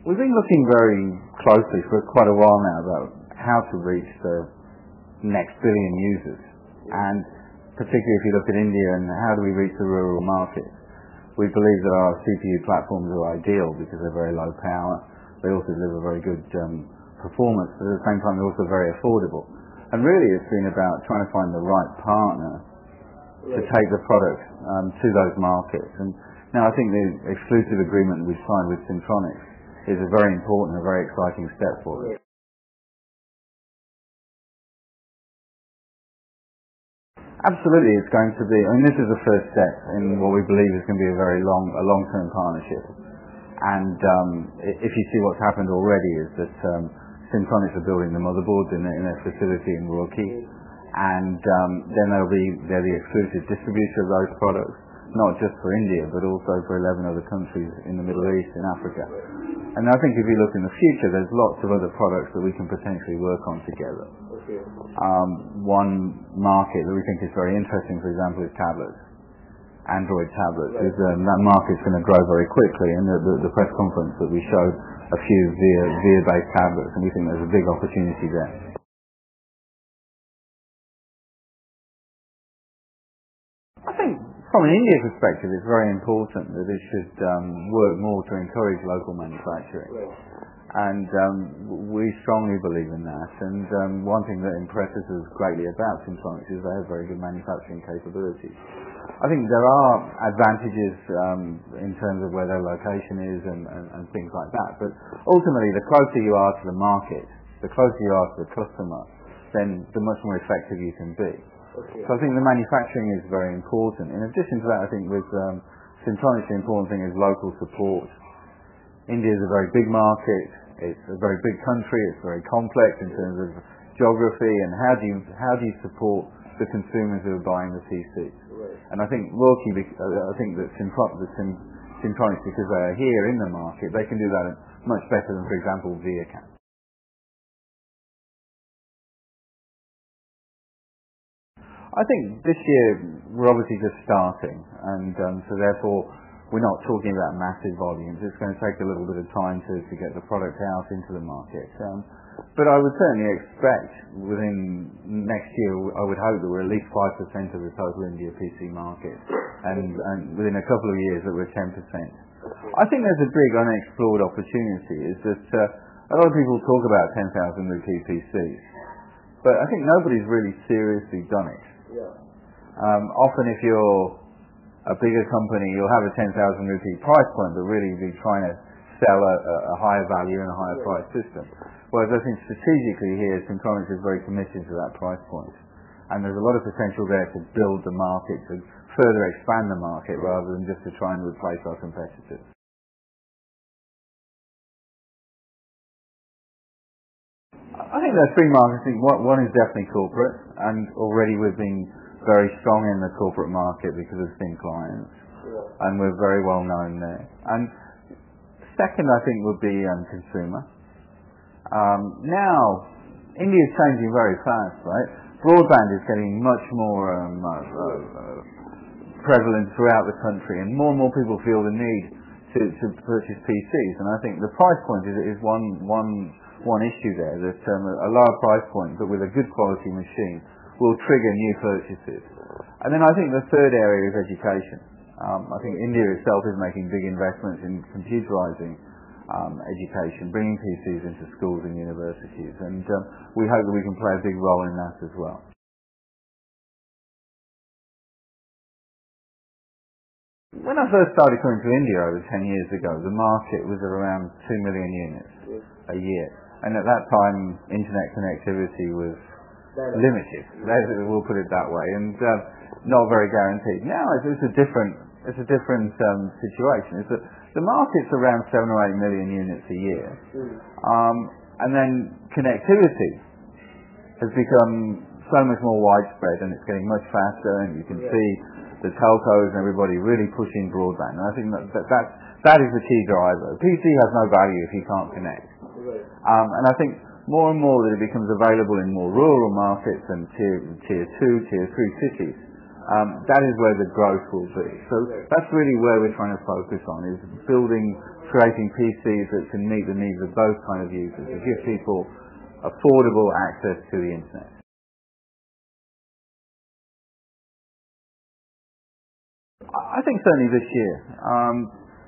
We've been looking very closely for quite a while now about how to reach the next billion users, and particularly if you look at India and how do we reach the rural market. We believe that our CPU platforms are ideal because they're very low power. They also deliver very good performance, but at the same time they're also very affordable. And really it's been about trying to find the right partner to take the product to those markets. And now I think the exclusive agreement we've signed with Syntronics is a very important and very exciting step for us. Absolutely, it's going to be, this is the first step in what we believe is going to be a long-term partnership. And if you see what's happened already is that Syntronics are building the motherboards in their facility in Roorkee, and then they're the exclusive distributor of those products, not just for India, but also for 11 other countries in the Middle East and Africa. And I think if you look in the future, there's lots of other products that we can potentially work on together. One market that we think is very interesting, for example, is tablets. Android tablets. That market's going to grow very quickly, and the press conference that we showed a few VIA-based tablets, and we think there's a big opportunity there. I think from an India perspective, it's very important that it should work more to encourage local manufacturing. And we strongly believe in that. And one thing that impresses us greatly about Syntronics is they have very good manufacturing capabilities. I think there are advantages in terms of where their location is and things like that. But ultimately, the closer you are to the market, the closer you are to the customer, then the much more effective you can be. So I think the manufacturing is very important. In addition to that, I think with Syntronics, the important thing is local support. India is a very big market. It's a very big country. It's very complex in terms of geography, and how do you support the consumers who are buying the PCs? And I think Roorkee, I think that Syntronics, because they are here in the market, they can do that much better than, for example, VIA can. I think this year we're obviously just starting, and so therefore we're not talking about massive volumes. It's going to take a little bit of time to get the product out into the market. But I would certainly expect within next year, I would hope that we're at least 5% of the total India PC market, and within a couple of years that we're 10%. I think there's a big unexplored opportunity, is that a lot of people talk about 10,000 rupee PCs, but I think nobody's really seriously done it. Often if you're a bigger company, you'll have a 10,000 rupee price point, but really be trying to sell a higher value and a higher price system. Whereas I think strategically here, Syntronics is very committed to that price point. And there's a lot of potential there to build the market, to further expand the market, rather than just to try and replace our competitors. I think there are three markets. One is definitely corporate, and already we've been very strong in the corporate market because of thin clients, and we're very well known there. And second, I think, would be consumer. Now, India is changing very fast, right? Broadband is getting much more prevalent throughout the country, and more people feel the need to purchase PCs. And I think the price point is one issue there, that a lower price point, but with a good quality machine, will trigger new purchases. And then I think the third area is education. I think India itself is making big investments in computerizing education, bringing PCs into schools and universities, and we hope that we can play a big role in that as well. When I first started coming to India over 10 years ago, the market was around 2 million units a year, and at that time internet connectivity was limited, we'll put it that way, and not very guaranteed. Now it's a different situation. The market's around 7 or 8 million units a year, and then connectivity has become so much more widespread, and it's getting much faster, and you can see the telcos and everybody really pushing broadband. And I think that is the key driver. A PC has no value if you can't connect, and I think more and more that it becomes available in more rural markets and tier 2, tier 3 cities, that is where the growth will be. So that's really where we're trying to focus on, is creating PCs that can meet the needs of those kind of users, to give people affordable access to the internet. I think certainly this year.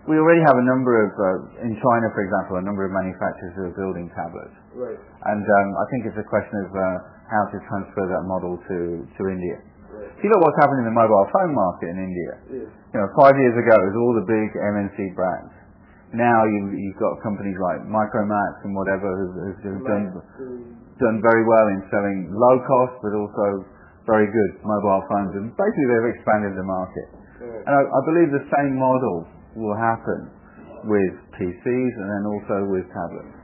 We already have a number of, in China for example, a number of manufacturers who are building tablets. Right. And I think it's a question of how to transfer that model to India. Right. If you look what's happening in the mobile phone market in India, yes. 5 years ago it was all the big MNC brands. Now you've got companies like Micromax and whatever who've done very well in selling low cost but also very good mobile phones, and basically they've expanded the market. Right. And I believe the same model will happen with PCs and then also with tablets.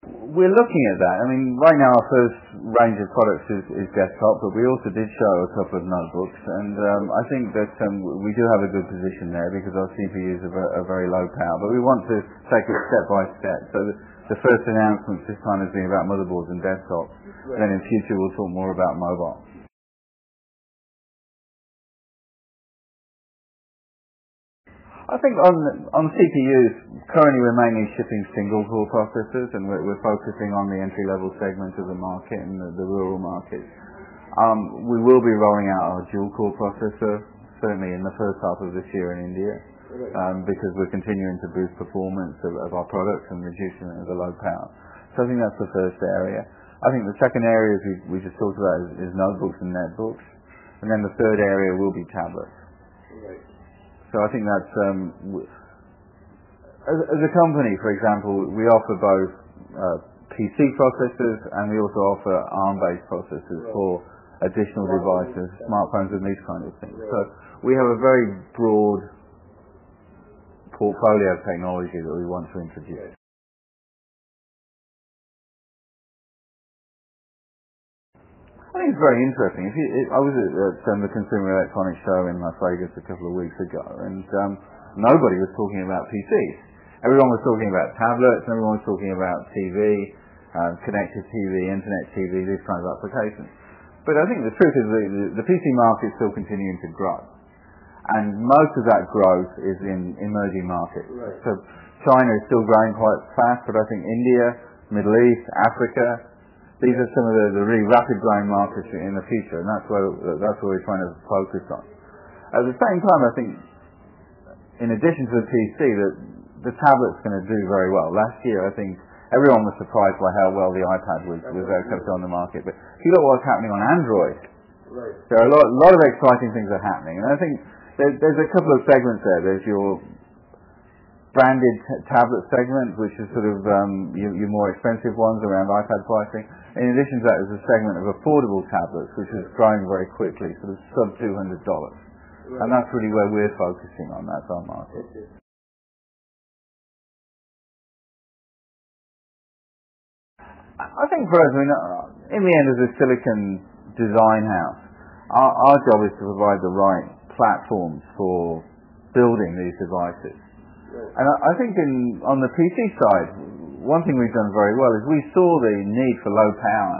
We're looking at that. I mean, right now our first range of products is desktop, but we also did show a couple of notebooks, and I think that we do have a good position there because our CPUs are very low power, but we want to take it step by step. So the first announcement this time has been about motherboards and desktops, and then in future we'll talk more about mobile. I think on CPUs, currently we're mainly shipping single core processors, and we're focusing on the entry-level segment of the market and the rural market. We will be rolling out our dual core processor, certainly in the first half of this year in India, because we're continuing to boost performance of our products and reducing the low power. So I think that's the first area. I think the second area, as we just talked about, is notebooks and netbooks, and then the third area will be tablets. Right. So I think that's, as a company, for example, we offer both PC processors and we also offer ARM-based processors for additional devices, smartphones and these kind of things. So we have a very broad portfolio of technology that we want to introduce. I think it's very interesting. I was at the Consumer Electronics Show in Las Vegas a couple of weeks ago, and nobody was talking about PCs. Everyone was talking about tablets, and everyone was talking about TV, connected TV, internet TV, these kinds of applications. But I think the truth is the PC market is still continuing to grow, and most of that growth is in emerging markets. Right. So China is still growing quite fast, but I think India, Middle East, Africa, these are some of the really rapid growing markets in the future, and that's where we're trying to focus on. At the same time, I think, in addition to the PC, that the tablet's going to do very well. Last year, I think everyone was surprised by how well the iPad was accepted on the market. But if you look at what's happening on Android, right. there are a lot of exciting things are happening, and I think there's a couple of segments there. There's your branded tablet segment, which is sort of your more expensive ones around iPad pricing. In addition to that, there's a segment of affordable tablets, which is growing very quickly, sort of sub $200. Right. And that's really where we're focusing on. That's our market. Okay. I think for us, in the end, as a silicon design house, our job is to provide the right platforms for building these devices. Right. And I think on the PC side, one thing we've done very well is we saw the need for low power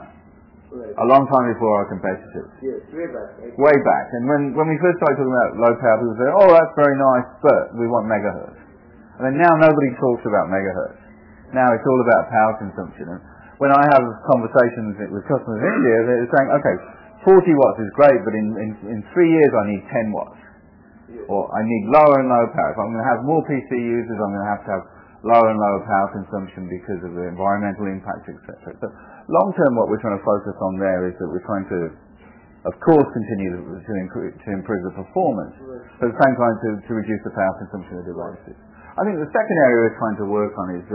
a long time before our competitors. Yes, way back. Way back. And when we first started talking about low power, people said, oh, that's very nice, but we want megahertz. And then now nobody talks about megahertz. Now it's all about power consumption. And when I have conversations with customers in India, they're saying, okay, 40 watts is great, but in 3 years I need 10 watts. Or I need lower and lower power. If I'm going to have more PC users, I'm going to have lower and lower power consumption because of the environmental impact, etc. So long term, what we're trying to focus on there is that we're trying to, of course, continue to improve the performance, but at the same time to reduce the power consumption of devices. I think the second area we're trying to work on is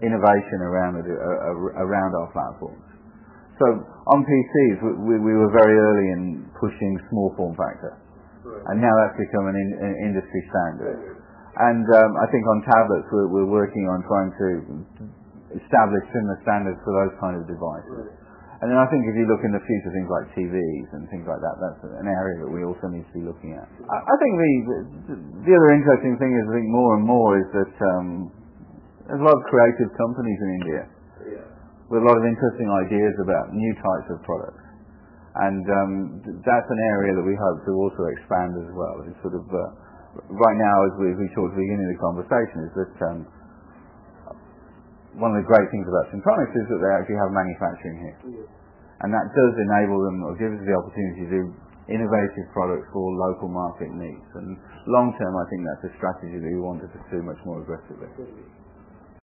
innovation around our platforms. So on PCs, we were very early in pushing small form factor. And now that's become an industry standard. And I think on tablets we're working on trying to establish similar standards for those kind of devices. And then I think if you look in the future, things like TVs and things like that, that's an area that we also need to be looking at. I think the other interesting thing is, I think more and more is that there's a lot of creative companies in India with a lot of interesting ideas about new types of products. And that's an area that we hope to also expand as well. It's sort of, right now, as we talked at the beginning of the conversation, is that one of the great things about Syntronics is that they actually have manufacturing here. And that does enable them, or gives us the opportunity to do innovative products for local market needs. And long term, I think that's a strategy that we want to pursue much more aggressively.